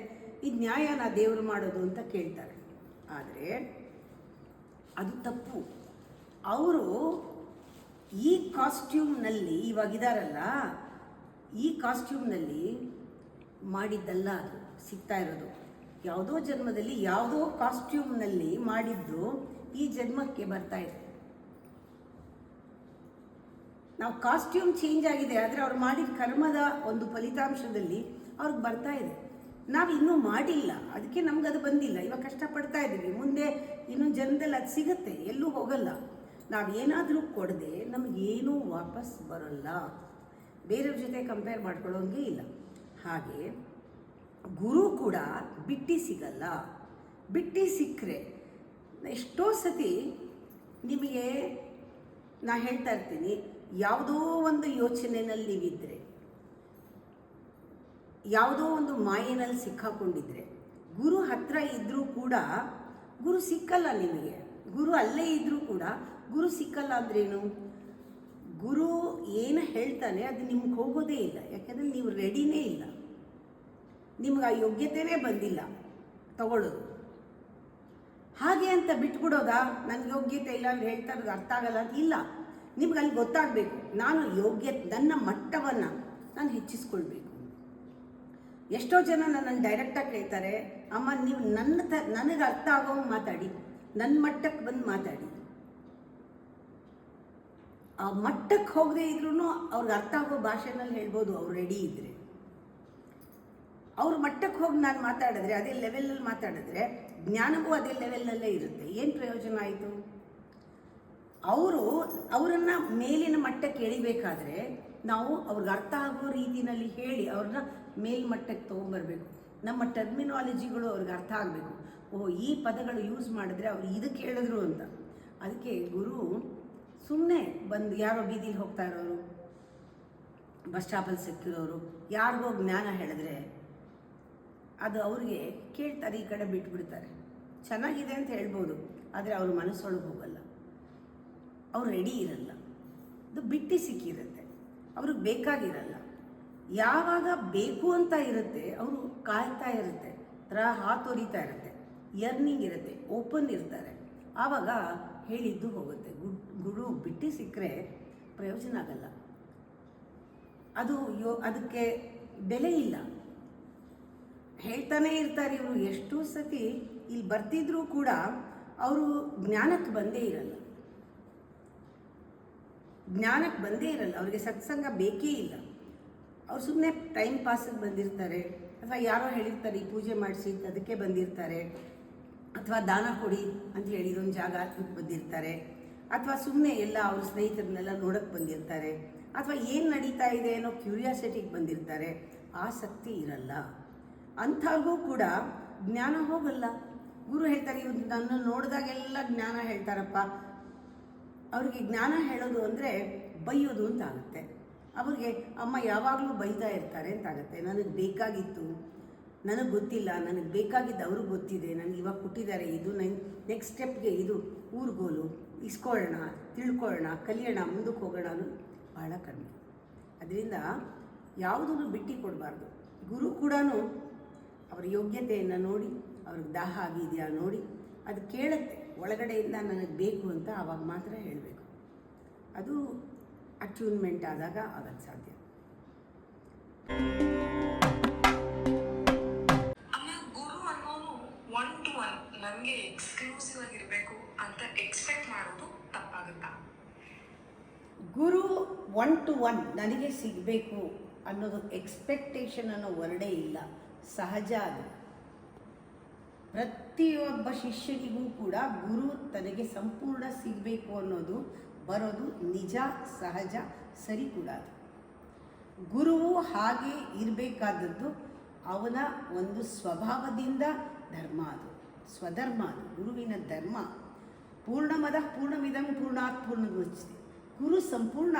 ಇದು ನ್ಯಾಯನ ದೇವರು ಮಾಡೋದು ಅಂತ ಕೇಳ್ತಾರೆ. ಆದರೆ ಅದು ತಪ್ಪು. ಅವರು ಈ ಕಾಸ್ಟ್ಯೂಮ್ನಲ್ಲಿ ಇವಾಗಿದ್ದಾರಲ್ಲ, ಈ ಕಾಸ್ಟ್ಯೂಮ್ನಲ್ಲಿ ಮಾಡಿದ್ದಲ್ಲ ಅದು ಸಿಗ್ತಾ ಇರೋದು. ಯಾವುದೋ ಜನ್ಮದಲ್ಲಿ ಯಾವುದೋ ಕಾಸ್ಟ್ಯೂಮ್ನಲ್ಲಿ ಮಾಡಿದ್ದು ಈ ಜನ್ಮಕ್ಕೆ ಬರ್ತಾ ಇದೆ. ನಾವು ಕಾಸ್ಟ್ಯೂಮ್ ಚೇಂಜ್ ಆಗಿದೆ, ಆದರೆ ಅವ್ರು ಮಾಡಿದ ಕರ್ಮದ ಒಂದು ಫಲಿತಾಂಶದಲ್ಲಿ ಅವ್ರಿಗೆ ಬರ್ತಾ ಇದೆ. ನಾವು ಇನ್ನೂ ಮಾಡಿಲ್ಲ, ಅದಕ್ಕೆ ನಮ್ಗೆ ಅದು ಬಂದಿಲ್ಲ. ಇವಾಗ ಕಷ್ಟಪಡ್ತಾ ಇದ್ದೀವಿ, ಮುಂದೆ ಇನ್ನೊಂದು ಜನ್ಮದಲ್ಲಿ ಅದು ಸಿಗುತ್ತೆ, ಎಲ್ಲೂ ಹೋಗಲ್ಲ. ನಾವು ಏನಾದರೂ ಕೊಡದೆ ನಮಗೇನೂ ವಾಪಸ್ ಬರೋಲ್ಲ, ಬೇರೆಯವ್ರ ಜೊತೆ ಕಂಪೇರ್ ಮಾಡ್ಕೊಳ್ಳೋಂಗೆ ಇಲ್ಲ. ಹಾಗೆ ಗುರು ಕೂಡ ಬಿಟ್ಟು ಸಿಗಲ್ಲ. ಬಿಟ್ಟು ಸಿಕ್ಕರೆ ಎಷ್ಟೋ ಸತಿ ನಿಮಗೆ ನಾ ಹೇಳ್ತಾ ಇರ್ತೀನಿ, ಯಾವುದೋ ಒಂದು ಯೋಚನೆಯಲ್ಲಿ ನೀವಿದ್ದರೆ, ಯಾವುದೋ ಒಂದು ಮಾಯೆನಲ್ಲಿ ಸಿಕ್ಕಾಕೊಂಡಿದ್ರೆ, ಗುರು ಹತ್ರ ಇದ್ದರೂ ಕೂಡ ಗುರು ಸಿಕ್ಕಲ್ಲ ನಿಮಗೆ. ಗುರು ಅಲ್ಲೇ ಇದ್ದರೂ ಕೂಡ ಗುರು ಸಿಕ್ಕಲ್ಲ ಅಂದ್ರೇನು? ಗುರು ಏನು ಹೇಳ್ತಾನೆ ಅದು ನಿಮ್ಗೆ ಹೋಗೋದೇ ಇಲ್ಲ, ಯಾಕೆಂದರೆ ನೀವು ರೆಡಿನೇ ಇಲ್ಲ, ನಿಮ್ಗೆ ಆ ಯೋಗ್ಯತೆಯೇ ಬಂದಿಲ್ಲ ತಗೊಳ್ಳೋದು. ಹಾಗೆ ಅಂತ ಬಿಟ್ಬಿಡೋದಾ, ನನಗೆ ಯೋಗ್ಯತೆ ಇಲ್ಲ ಅಂತ ಹೇಳ್ತಾ ಇರೋದು ಅರ್ಥ ಆಗಲ್ಲ ಅಂತ? ಇಲ್ಲ, ನಿಮ್ಗೆ ಅಲ್ಲಿ ಗೊತ್ತಾಗಬೇಕು, ನಾನು ನನ್ನ ಮಟ್ಟವನ್ನು ನಾನು ಹೆಚ್ಚಿಸ್ಕೊಳ್ಬೇಕು. ಎಷ್ಟೋ ಜನ ನನ್ನನ್ನು ಡೈರೆಕ್ಟಾಗಿ ಕೇಳ್ತಾರೆ, ಅಮ್ಮ ನೀವು ನನಗೆ ಅರ್ಥ ಆಗೋಂಗೆ ಮಾತಾಡಿ, ನನ್ನ ಮಟ್ಟಕ್ಕೆ ಬಂದು ಮಾತಾಡಿ. ಆ ಮಟ್ಟಕ್ಕೆ ಹೋಗದೆ ಇದ್ರೂ ಅವ್ರಿಗೆ ಅರ್ಥ ಆಗೋ ಭಾಷೆನಲ್ಲಿ ಹೇಳ್ಬೋದು, ಅವ್ರು ರೆಡಿ ಇದ್ದರೆ. ಅವ್ರ ಮಟ್ಟಕ್ಕೆ ಹೋಗಿ ನಾನು ಮಾತಾಡಿದ್ರೆ, ಅದೇ ಲೆವೆಲಲ್ಲಿ ಮಾತಾಡಿದ್ರೆ ಜ್ಞಾನವೂ ಅದೇ ಲೆವೆಲಲ್ಲೇ ಇರುತ್ತೆ. ಏನು ಪ್ರಯೋಜನ ಆಯಿತು? ಅವರನ್ನು ಮೇಲಿನ ಮಟ್ಟಕ್ಕೆ ಎಳಿಬೇಕಾದ್ರೆ ನಾವು ಅವ್ರಿಗೆ ಅರ್ಥ ಆಗೋ ರೀತಿಯಲ್ಲಿ ಹೇಳಿ ಅವ್ರನ್ನ ಮೇಲ್ಮಟ್ಟಕ್ಕೆ ತೊಗೊಂಬರ್ಬೇಕು. ನಮ್ಮ ಟರ್ಮಿನಾಲಜಿಗಳು ಅವ್ರಿಗೆ ಅರ್ಥ ಆಗಬೇಕು. ಈ ಪದಗಳು ಯೂಸ್ ಮಾಡಿದ್ರೆ ಅವ್ರು ಇದಕ್ಕೆ ಹೇಳಿದ್ರು ಅಂತ. ಅದಕ್ಕೆ ಗುರು ಸುಮ್ಮನೆ ಬಂದು ಯಾರೋ ಬೀದಿಲಿ ಹೋಗ್ತಾ ಇರೋರು, ಬಸ್ ಸ್ಟಾಪಲ್ಲಿ ಸಿಕ್ಕಿರೋರು ಯಾರಿಗೋ ಜ್ಞಾನ ಹೇಳಿದ್ರೆ ಅದು ಅವ್ರಿಗೆ ಕೇಳ್ತಾರೆ, ಈ ಕಡೆ ಬಿಟ್ಬಿಡ್ತಾರೆ. ಚೆನ್ನಾಗಿದೆ ಅಂತ ಹೇಳ್ಬೋದು, ಆದರೆ ಅವ್ರ ಮನಸ್ಸೊಳಗೆ ಹೋಗಲ್ಲ, ಅವ್ರು ರೆಡಿ ಇರಲ್ಲ, ಅದು ಬಿಟ್ಟು ಸಿಕ್ಕಿರುತ್ತೆ, ಅವ್ರಿಗೆ ಬೇಕಾಗಿರಲ್ಲ. ಯಾವಾಗ ಬೇಕು ಅಂತ ಇರುತ್ತೆ ಅವರು ಕಾಯ್ತಾ ಇರುತ್ತೆ, ಹಾತೊರಿತಾ ಇರುತ್ತೆ, ಯರ್ನಿಂಗ್ ಇರುತ್ತೆ, ಓಪನ್ ಇರ್ತಾರೆ. ಆವಾಗ ಹೇಳಿದ್ದು ಹೋಗುತ್ತೆ. ಗುರು ಬಿಟ್ಟು ಸಿಕ್ಕರೆ ಪ್ರಯೋಜನ ಆಗಲ್ಲ, ಅದು ಅದಕ್ಕೆ ಬೆಲೆ ಇಲ್ಲ. ಹೇಳ್ತಾನೇ ಇರ್ತಾರೆ ಇವರು. ಎಷ್ಟೋ ಸತಿ ಇಲ್ಲಿ ಬರ್ತಿದ್ರೂ ಕೂಡ ಅವರು ಜ್ಞಾನಕ್ಕೆ ಬಂದೇ ಇರಲ್ಲ, ಅವ್ರಿಗೆ ಸತ್ಸಂಗ ಬೇಕೇ ಇಲ್ಲ. ಅವ್ರು ಸುಮ್ಮನೆ ಟೈಮ್ ಪಾಸಿಗೆ ಬಂದಿರ್ತಾರೆ, ಅಥವಾ ಯಾರೋ ಹೇಳಿರ್ತಾರೆ ಈ ಪೂಜೆ ಮಾಡಿಸಿ ಅದಕ್ಕೆ ಬಂದಿರ್ತಾರೆ, ಅಥವಾ ದಾನ ಕೊಡಿ ಅಂತ ಹೇಳಿದೊಂದು ಜಾಗ ಬಂದಿರ್ತಾರೆ, ಅಥವಾ ಸುಮ್ಮನೆ ಎಲ್ಲ ಅವ್ರ ಸ್ನೇಹಿತರನ್ನೆಲ್ಲ ನೋಡೋಕ್ಕೆ ಬಂದಿರ್ತಾರೆ, ಅಥವಾ ಏನು ನಡೀತಾ ಇದೆ ಅನ್ನೋ ಕ್ಯೂರಿಯಾಸಿಟಿಗೆ ಬಂದಿರ್ತಾರೆ. ಆಸಕ್ತಿ ಇರಲ್ಲ, ಅಂಥವ್ರಿಗೂ ಕೂಡ ಜ್ಞಾನ ಹೋಗಲ್ಲ. ಗುರು ಹೇಳ್ತಾರೆ, ಇವ್ರು ನನ್ನ ನೋಡಿದಾಗೆಲ್ಲ ಜ್ಞಾನ ಹೇಳ್ತಾರಪ್ಪ. ಅವ್ರಿಗೆ ಜ್ಞಾನ ಹೇಳೋದು ಅಂದರೆ ಬೈಯೋದು ಅಂತ ಆಗುತ್ತೆ. ಅವ್ರಿಗೆ ಅಮ್ಮ ಯಾವಾಗಲೂ ಬೈತಾ ಇರ್ತಾರೆ ಅಂತಾಗುತ್ತೆ. ನನಗೆ ಬೇಕಾಗಿತ್ತು, ನನಗೆ ಗೊತ್ತಿಲ್ಲ, ನನಗೆ ಬೇಕಾಗಿದ್ದು ಅವ್ರಿಗೆ ಗೊತ್ತಿದೆ, ನನಗೆ ಇವಾಗ ಕೊಟ್ಟಿದ್ದಾರೆ, ಇದು ನೆಕ್ಸ್ಟ್ ಸ್ಟೆಪ್ಗೆ ಇದು ಊರ್ಗೋಲು, ಇಸ್ಕೊಳ್ಳೋಣ, ತಿಳ್ಕೊಳ್ಳೋಣ, ಕಲಿಯೋಣ, ಮುಂದಕ್ಕೆ ಹೋಗೋಣ ಅನ್ನೋದು ಭಾಳ ಕಡಿಮೆ. ಅದರಿಂದ ಯಾವುದನ್ನು ಬಿಟ್ಟು ಕೊಡಬಾರ್ದು. ಗುರು ಕೂಡ ಅವರ ಯೋಗ್ಯತೆಯನ್ನು ನೋಡಿ, ಅವ್ರಿಗೆ ದಾಹ ಆಗಿದೆಯಾ ನೋಡಿ, ಅದು ಕೇಳುತ್ತೆ ಒಳಗಡೆಯಿಂದ ನನಗೆ ಬೇಕು ಅಂತ, ಆವಾಗ ಮಾತ್ರ ಹೇಳಬೇಕು. ಅದು ಅಟ್ಯೂನ್ಮೆಂಟ್ ಆದಾಗ ಆಗಕ್ಕೆ ಸಾಧ್ಯ. ಅಮ್ಮ, ಗುರು ಅನ್ನೋನು 1 to 1 ನನಗೆ ಎಕ್ಸ್ಕ್ಲೂಸಿವ್ ಆಗಿರಬೇಕು ಅಂತ ಎಕ್ಸ್ಪೆಕ್ಟ್ ಮಾಡೋದು ತಪ್ಪಾಗುತ್ತಾ? ಗುರು 1 to 1 ನನಗೆ ಸಿಗಬೇಕು ಅನ್ನೋದು ಎಕ್ಸ್ಪೆಕ್ಟೇಷನ್ ಅನ್ನೋ ವರ್ಡೇ ಇಲ್ಲ, ಸಹಜ ಅದು. ಪ್ರತಿಯೊಬ್ಬ ಶಿಷ್ಯನಿಗೂ ಕೂಡ ಗುರು ತನಗೆ ಸಂಪೂರ್ಣ ಸಿಗಬೇಕು ಅನ್ನೋದು ಬರೋದು ನಿಜ, ಸಹಜ, ಸರಿ ಕೂಡ. ಅದು ಗುರುವು ಹಾಗೆ ಇರಬೇಕಾದದ್ದು ಅವನ ಒಂದು ಸ್ವಭಾವದಿಂದ ಧರ್ಮ, ಅದು ಸ್ವಧರ್ಮ, ಅದು ಗುರುವಿನ ಧರ್ಮ. ಪೂರ್ಣಮದ ಪೂರ್ಣಮಿದಂ ಪೂರ್ಣಾತ್ ಪೂರ್ಣಮುಚ್ಯತೆ. ಗುರು ಸಂಪೂರ್ಣ.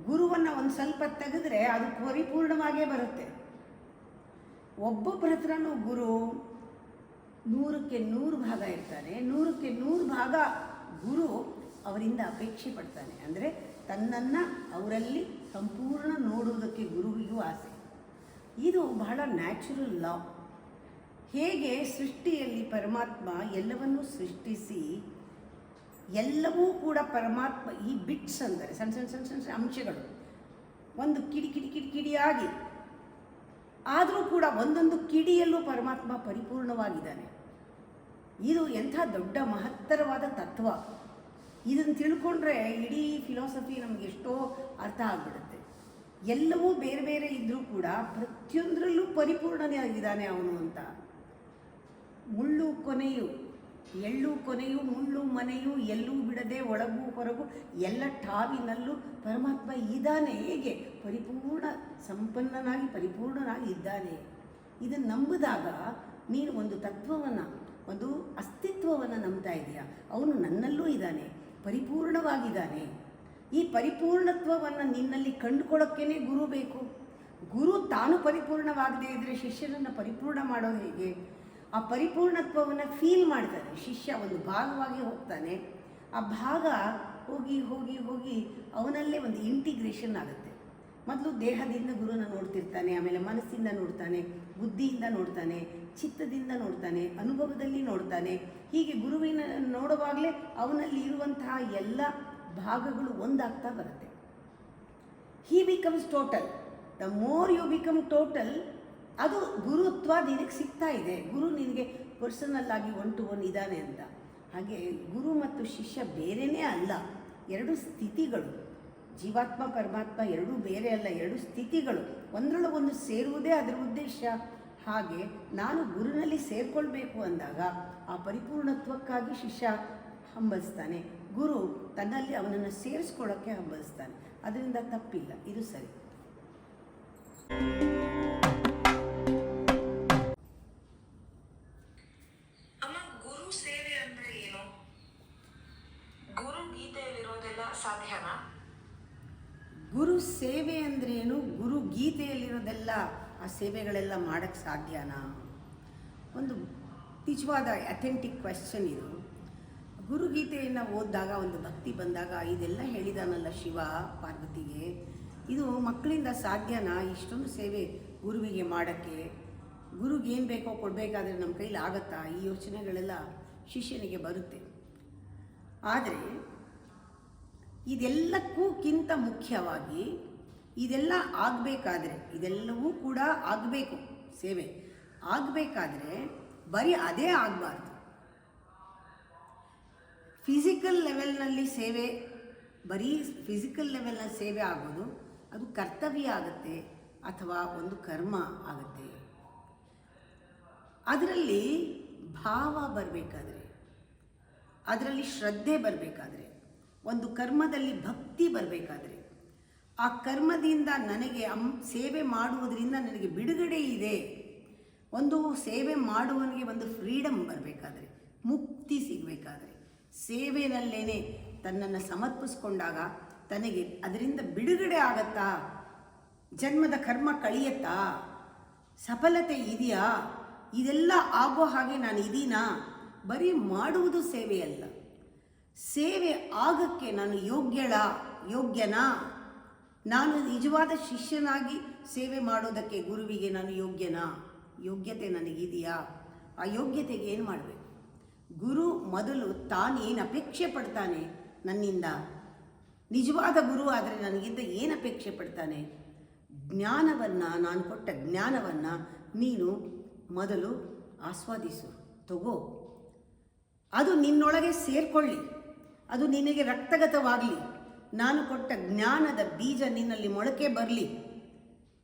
ಗುರುವನ್ನು ಒಂದು ಸ್ವಲ್ಪ ತೆಗೆದ್ರೆ ಅದು ಪರಿಪೂರ್ಣವಾಗೇ ಬರುತ್ತೆ. ಒಬ್ಬೊಬ್ಬರ ಹತ್ರನೂ ಗುರು 100ಕ್ಕೆ 100 ಭಾಗ ಇರ್ತಾನೆ. 100ಕ್ಕೆ 100 ಭಾಗ ಗುರು ಅವರಿಂದ ಅಪೇಕ್ಷೆ ಪಡ್ತಾನೆ. ಅಂದರೆ ತನ್ನನ್ನು ಅವರಲ್ಲಿ ಸಂಪೂರ್ಣ ನೋಡುವುದಕ್ಕೆ ಗುರುವಿಗೂ ಆಸೆ. ಇದು ಬಹಳ ನ್ಯಾಚುರಲ್ ಲಾ. ಹೇಗೆ ಸೃಷ್ಟಿಯಲ್ಲಿ ಪರಮಾತ್ಮ ಎಲ್ಲವನ್ನೂ ಸೃಷ್ಟಿಸಿ ಎಲ್ಲವೂ ಕೂಡ ಪರಮಾತ್ಮ ಈ ಬಿಟ್ಸ್ ಅಂದರೆ ಸಣ್ಣ ಸಣ್ಣ ಸಣ್ಣ ಸಣ್ಣ ಅಂಶಗಳು ಒಂದು ಕಿಡಿಯಾಗಿ ಆದರೂ ಕೂಡ ಒಂದೊಂದು ಕಿಡಿಯಲ್ಲೂ ಪರಮಾತ್ಮ ಪರಿಪೂರ್ಣವಾಗಿದ್ದಾನೆ. ಇದು ಎಂಥ ದೊಡ್ಡ ಮಹತ್ತರವಾದ ತತ್ವ. ಇದನ್ನು ತಿಳ್ಕೊಂಡ್ರೆ ಇಡೀ ಫಿಲಾಸಫಿ ನಮಗೆ ಎಷ್ಟೋ ಅರ್ಥ ಆಗಿಬಿಡುತ್ತೆ. ಎಲ್ಲವೂ ಬೇರೆ ಬೇರೆ ಇದ್ದರೂ ಕೂಡ ಪ್ರತಿಯೊಂದರಲ್ಲೂ ಪರಿಪೂರ್ಣನೇ ಆಗಿದ್ದಾನೆ ಅವನು ಅಂತ. ಮುಳ್ಳು ಕೊನೆಯು ಎಳ್ಳು ಕೊನೆಯು ಮುಳ್ಳು ಮನೆಯು ಎಲ್ಲೂ ಬಿಡದೆ ಒಳಗೂ ಹೊರಗೂ ಎಲ್ಲ ಠಾವಿನಲ್ಲೂ ಪರಮಾತ್ಮ ಇದ್ದಾನೆ. ಹೇಗೆ ಪರಿಪೂರ್ಣ ಸಂಪನ್ನನಾಗಿ ಪರಿಪೂರ್ಣನಾಗಿ ಇದ್ದಾನೆ. ಇದನ್ನು ನಂಬಿದಾಗ ನೀನು ಒಂದು ತತ್ವವನ್ನು, ಒಂದು ಅಸ್ತಿತ್ವವನ್ನು ನಂಬ್ತಾ ಇದೆಯಾ. ಅವನು ನನ್ನಲ್ಲೂ ಇದ್ದಾನೆ, ಪರಿಪೂರ್ಣವಾಗಿದ್ದಾನೆ. ಈ ಪರಿಪೂರ್ಣತ್ವವನ್ನು ನಿನ್ನಲ್ಲಿ ಕಂಡುಕೊಳ್ಳೋಕ್ಕೇ ಗುರು ಬೇಕು. ಗುರು ತಾನು ಪರಿಪೂರ್ಣವಾಗದೇ ಇದ್ದರೆ ಶಿಷ್ಯನನ್ನು ಪರಿಪೂರ್ಣ ಮಾಡೋದು ಹೇಗೆ? ಆ ಪರಿಪೂರ್ಣತ್ವವನ್ನು ಫೀಲ್ ಮಾಡ್ತಾನೆ ಶಿಷ್ಯ. ಒಂದು ಭಾಗವಾಗಿ ಹೋಗ್ತಾನೆ. ಆ ಭಾಗ ಹೋಗಿ ಹೋಗಿ ಹೋಗಿ ಅವನಲ್ಲೇ ಒಂದು ಇಂಟಿಗ್ರೇಷನ್ ಆಗುತ್ತೆ. ಮೊದಲು ದೇಹದಿಂದ ಗುರುನ ನೋಡ್ತಿರ್ತಾನೆ, ಆಮೇಲೆ ಮನಸ್ಸಿಂದ ನೋಡ್ತಾನೆ, ಬುದ್ಧಿಯಿಂದ ನೋಡ್ತಾನೆ, ಚಿತ್ತದಿಂದ ನೋಡ್ತಾನೆ, ಅನುಭವದಲ್ಲಿ ನೋಡ್ತಾನೆ. ಹೀಗೆ ಗುರುವಿನ ನೋಡುವಾಗಲೇ ಅವನಲ್ಲಿ ಇರುವಂತಹ ಎಲ್ಲ ಭಾಗಗಳು ಒಂದಾಗ್ತಾ ಬರುತ್ತೆ. He becomes total. The more you become total, ಅದು ಗುರುತ್ವ ನಿನಗೆ ಸಿಗ್ತಾ ಇದೆ. ಗುರು ನಿನಗೆ ಪರ್ಸನಲ್ ಆಗಿ 1 to 1 ಇದ್ದಾನೆ ಅಂತ. ಹಾಗೆ ಗುರು ಮತ್ತು ಶಿಷ್ಯ ಬೇರೆಯೇ ಅಲ್ಲ, 2 ಸ್ಥಿತಿಗಳು. ಜೀವಾತ್ಮ ಪರಮಾತ್ಮ ಎರಡೂ ಬೇರೆ ಅಲ್ಲ, 2 ಸ್ಥಿತಿಗಳು. ಒಂದರೊಳಗೊಂದು ಸೇರುವುದೇ ಅದರ ಉದ್ದೇಶ. ಹಾಗೆ ನಾನು ಗುರುನಲ್ಲಿ ಸೇರಿಕೊಳ್ಬೇಕು ಅಂದಾಗ ಆ ಪರಿಪೂರ್ಣತ್ವಕ್ಕಾಗಿ ಶಿಷ್ಯ ಹಂಬಲಿಸ್ತಾನೆ. ಗುರು ತನ್ನಲ್ಲಿ ಅವನನ್ನು ಸೇರಿಸ್ಕೊಳ್ಳೋಕ್ಕೆ ಹಂಬಲಿಸ್ತಾನೆ. ಅದರಿಂದ ತಪ್ಪಿಲ್ಲ, ಇದು ಸರಿ. ಅಮ್ಮ, ಗುರು ಸೇವೆ ಅಂದ್ರೆ ಏನು? ಗುರು ಗೀತೆಯಲ್ಲಿರೋದೆಲ್ಲ ಸಾಧ್ಯನಾ? ಗುರು ಸೇವೆ ಅಂದ್ರೇನು? ಗುರು ಗೀತೆಯಲ್ಲಿರೋದೆಲ್ಲ ಆ ಸೇವೆಗಳೆಲ್ಲ ಮಾಡೋಕ್ಕೆ ಸಾಧ್ಯನಾ? ಒಂದು ನಿಜವಾದ ಅಥೆಂಟಿಕ್ ಕ್ವೆಶ್ಚನ್ ಇದು. ಗುರುಗೀತೆಯನ್ನು ಓದಿದಾಗ, ಒಂದು ಭಕ್ತಿ ಬಂದಾಗ ಇದೆಲ್ಲ ಹೇಳಿದಾನಲ್ಲ ಶಿವ ಪಾರ್ವತಿಗೆ, ಇದು ಮಕ್ಕಳಿಂದ ಸಾಧ್ಯನಾ ಇಷ್ಟೊಂದು ಸೇವೆ ಗುರುವಿಗೆ ಮಾಡೋಕ್ಕೆ? ಗುರುಗೆ ಏನು ಬೇಕೋ ಕೊಡಬೇಕಾದ್ರೆ ನಮ್ಮ ಕೈಲಿ ಆಗತ್ತಾ? ಈ ಯೋಚನೆಗಳೆಲ್ಲ ಶಿಷ್ಯನಿಗೆ ಬರುತ್ತೆ. ಆದರೆ ಇದೆಲ್ಲಕ್ಕೂಕ್ಕಿಂತ ಮುಖ್ಯವಾಗಿ ಇದೆಲ್ಲ ಆಗಬೇಕಾದ್ರೆ, ಇದೆಲ್ಲವೂ ಕೂಡ ಆಗಬೇಕು, ಸೇವೆ ಆಗಬೇಕಾದ್ರೆ ಬರೀ ಅದೇ ಆಗಬಾರ್ದು. ಫಿಸಿಕಲ್ ಲೆವೆಲ್ನಲ್ಲಿ ಸೇವೆ, ಬರೀ ಫಿಸಿಕಲ್ ಲೆವೆಲ್ನಲ್ಲಿ ಸೇವೆ ಆಗೋದು ಅದು ಕರ್ತವ್ಯ ಆಗುತ್ತೆ ಅಥವಾ ಒಂದು ಕರ್ಮ ಆಗುತ್ತೆ. ಅದರಲ್ಲಿ ಭಾವ ಬರಬೇಕಾದ್ರೆ, ಅದರಲ್ಲಿ ಶ್ರದ್ಧೆ ಬರಬೇಕಾದ್ರೆ, ಒಂದು ಕರ್ಮದಲ್ಲಿ ಭಕ್ತಿ ಬರಬೇಕಾದ್ರೆ, ಆ ಕರ್ಮದಿಂದ ನನಗೆ ಸೇವೆ ಮಾಡುವುದರಿಂದ ನನಗೆ ಬಿಡುಗಡೆ ಇದೆ, ಒಂದು ಸೇವೆ ಮಾಡುವವನಿಗೆ ಒಂದು ಫ್ರೀಡಮ್ ಬರಬೇಕಾದ್ರೆ, ಮುಕ್ತಿ ಸಿಗಬೇಕಾದ್ರೆ, ಸೇವೆಯಲ್ಲೇನೆ ತನ್ನನ್ನು ಸಮರ್ಪಿಸ್ಕೊಂಡಾಗ ತನಗೆ ಅದರಿಂದ ಬಿಡುಗಡೆ ಆಗತ್ತಾ? ಜನ್ಮದ ಕರ್ಮ ಕಳಿಯತ್ತಾ? ಸಫಲತೆ ಇದೆಯಾ? ಇದೆಲ್ಲ ಆಗೋ ಹಾಗೆ ನಾನು ಇದೀನಾ? ಬರೀ ಮಾಡುವುದು ಸೇವೆಯಲ್ಲ, ಸೇವೆ ಆಗಕ್ಕೆ ನಾನು ಯೋಗ್ಯನಾ? ನಾನು ನಿಜವಾದ ಶಿಷ್ಯನಾಗಿ ಸೇವೆ ಮಾಡೋದಕ್ಕೆ ಗುರುವಿಗೆ ನಾನು ಯೋಗ್ಯನಾ? ಯೋಗ್ಯತೆ ನನಗಿದೆಯಾ? ಆ ಯೋಗ್ಯತೆಗೆ ಏನು ಮಾಡಬೇಕು? ಗುರು ಮೊದಲು ತಾನೇನು ಅಪೇಕ್ಷೆ ಪಡ್ತಾನೆ ನನ್ನಿಂದ, ನಿಜವಾದ ಗುರು ಆದರೆ ನನಗಿಂತ ಏನು ಅಪೇಕ್ಷೆ ಪಡ್ತಾನೆ? ಜ್ಞಾನವನ್ನು, ನಾನು ಕೊಟ್ಟ ಜ್ಞಾನವನ್ನು ನೀನು ಮೊದಲು ಆಸ್ವಾದಿಸು, ತಗೋ, ಅದು ನಿನ್ನೊಳಗೆ ಸೇರಿಕೊಳ್ಳಿ, ಅದು ನಿನಗೆ ರಕ್ತಗತವಾಗಲಿ. ನಾನು ಕೊಟ್ಟ ಜ್ಞಾನದ ಬೀಜ ನಿನ್ನಲ್ಲಿ ಮೊಳಕೆ ಬರಲಿ,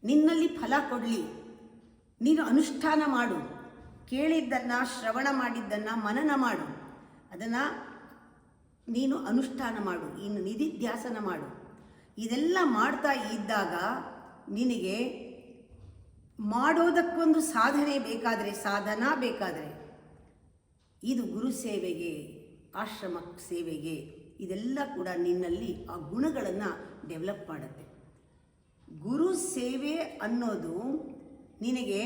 ನಿನ್ನಲ್ಲಿ ಫಲ ಕೊಡಲಿ. ನೀನು ಅನುಷ್ಠಾನ ಮಾಡು, ಕೇಳಿದ್ದನ್ನು, ಶ್ರವಣ ಮಾಡಿದ್ದನ್ನು ಮನನ ಮಾಡು, ಅದನ್ನು ನೀನು ಅನುಷ್ಠಾನ ಮಾಡು, ಇನ್ನು ನಿಧಿಧ್ಯಾಸನ ಮಾಡು. ಇದೆಲ್ಲ ಮಾಡ್ತಾ ಇದ್ದಾಗ ನಿನಗೆ ಮಾಡೋದಕ್ಕೊಂದು ಸಾಧನೆ ಬೇಕಾದರೆ, ಸಾಧನ ಬೇಕಾದರೆ, ಇದು ಗುರು ಸೇವೆಗೆ ಆಶ್ರಮ ಸೇವೆಗೆ, ಇದೆಲ್ಲ ಕೂಡ ನಿನ್ನಲ್ಲಿ ಆ ಗುಣಗಳನ್ನು ಡೆವಲಪ್ ಮಾಡುತ್ತೆ. ಗುರು ಸೇವೆ ಅನ್ನೋದು ನಿನಗೆ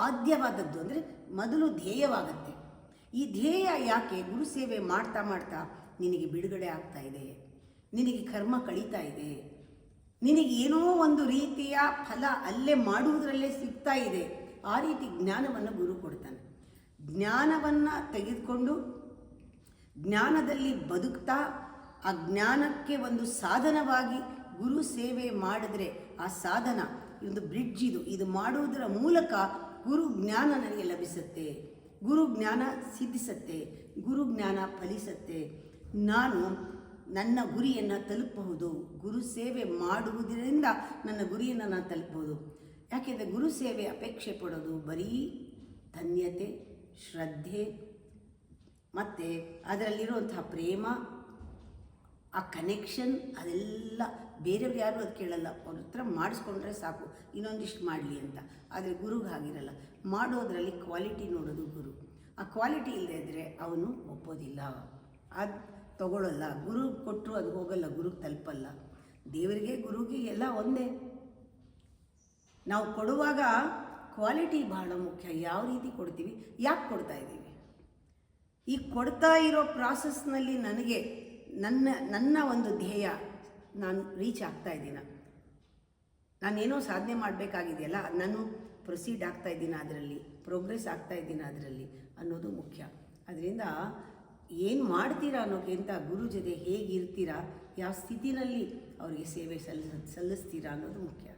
ಆದ್ಯವಾದದ್ದು, ಅಂದರೆ ಮೊದಲು ಧ್ಯೇಯವಾಗತ್ತೆ. ಈ ಧ್ಯೇಯ ಯಾಕೆ? ಗುರು ಸೇವೆ ಮಾಡ್ತಾ ಮಾಡ್ತಾ ನಿನಗೆ ಬಿಡುಗಡೆ ಆಗ್ತಾ ಇದೆ, ನಿನಗೆ ಕರ್ಮ ಕಳೀತಾ ಇದೆ, ನಿನಗೆ ಏನೋ ಒಂದು ರೀತಿಯ ಫಲ ಅಲ್ಲೇ ಮಾಡುವುದರಲ್ಲೇ ಸಿಗ್ತಾ ಇದೆ. ಆ ರೀತಿ ಜ್ಞಾನವನ್ನು ಗುರು ಕೊಡ್ತಾನೆ. ಜ್ಞಾನವನ್ನು ತೆಗೆದುಕೊಂಡು ಜ್ಞಾನದಲ್ಲಿ ಬದುಕ್ತಾ ಆ ಜ್ಞಾನಕ್ಕೆ ಒಂದು ಸಾಧನವಾಗಿ ಗುರು ಸೇವೆ ಮಾಡಿದ್ರೆ ಆ ಸಾಧನ ಒಂದು ಬ್ರಿಡ್ಜ್, ಇದು ಮಾಡುವುದರ ಮೂಲಕ ಗುರು ಜ್ಞಾನ ನನಗೆ ಲಭಿಸುತ್ತೆ, ಗುರು ಜ್ಞಾನ ಸಿದ್ಧಿಸುತ್ತೆ, ಗುರು ಜ್ಞಾನ ಫಲಿಸುತ್ತೆ, ನಾನು ನನ್ನ ಗುರಿಯನ್ನು ತಲುಪಬಹುದು. ಗುರು ಸೇವೆ ಮಾಡುವುದರಿಂದ ನನ್ನ ಗುರಿಯನ್ನು ನಾನು ತಲುಪಬಹುದು. ಯಾಕೆಂದರೆ ಗುರು ಸೇವೆ ಅಪೇಕ್ಷೆ ಪಡೋದು ಬರೀ ಧನ್ಯತೆ, ಶ್ರದ್ಧೆ ಮತ್ತು ಅದರಲ್ಲಿರುವಂತಹ ಪ್ರೇಮ, ಆ ಕನೆಕ್ಷನ್, ಅದೆಲ್ಲ ಬೇರೆಯವ್ರು ಯಾರು ಅದು ಕೇಳಲ್ಲ. ಅವ್ರ ಹತ್ರ ಮಾಡಿಸ್ಕೊಂಡ್ರೆ ಸಾಕು, ಇನ್ನೊಂದಿಷ್ಟು ಮಾಡಲಿ ಅಂತ. ಆದರೆ ಗುರುಗೆ ಹಾಗಿರಲ್ಲ. ಮಾಡೋದರಲ್ಲಿ ಕ್ವಾಲಿಟಿ ನೋಡೋದು ಗುರು. ಆ ಕ್ವಾಲಿಟಿ ಇಲ್ಲದೇ ಇದ್ದರೆ ಅವನು ಒಪ್ಪೋದಿಲ್ಲ, ಅದು ತಗೊಳ್ಳಲ್ಲ. ಗುರು ಕೊಟ್ಟರು ಅದು ಹೋಗಲ್ಲ, ಗುರುಗೆ ತಲುಪಲ್ಲ. ದೇವರಿಗೆ ಗುರುಗೆ ಎಲ್ಲ ಒಂದೇ. ನಾವು ಕೊಡುವಾಗ ಕ್ವಾಲಿಟಿ ಬಹಳ ಮುಖ್ಯ. ಯಾವ ರೀತಿ ಕೊಡ್ತೀವಿ, ಯಾಕೆ ಕೊಡ್ತಾ ಇದ್ದೀವಿ. ಈ ಕೊಡ್ತಾ ಇರೋ ಪ್ರಾಸೆಸ್ನಲ್ಲಿ ನನಗೆ ನನ್ನ ಒಂದು ಧ್ಯೇಯ, ನಾನು ರೀಚ್ ಆಗ್ತಾ ಇದ್ದೀನ, ನಾನೇನೋ ಸಾಧನೆ ಮಾಡಬೇಕಾಗಿದೆಯಲ್ಲ, ನಾನು ಪ್ರೊಸೀಡ್ ಆಗ್ತಾ ಇದ್ದೀನಿ, ಅದರಲ್ಲಿ ಪ್ರೋಗ್ರೆಸ್ ಆಗ್ತಾ ಇದ್ದೀನಿ ಅದರಲ್ಲಿ ಅನ್ನೋದು ಮುಖ್ಯ. ಅದರಿಂದ ಏನು ಮಾಡ್ತೀರಾ ಅನ್ನೋಕ್ಕಿಂತ ಗುರು ಜೊತೆ ಹೇಗಿರ್ತೀರಾ, ಯಾವ ಸ್ಥಿತಿನಲ್ಲಿ ಅವರಿಗೆ ಸೇವೆ ಸಲ್ಲಿಸ್ತೀರಾ ಅನ್ನೋದು ಮುಖ್ಯ.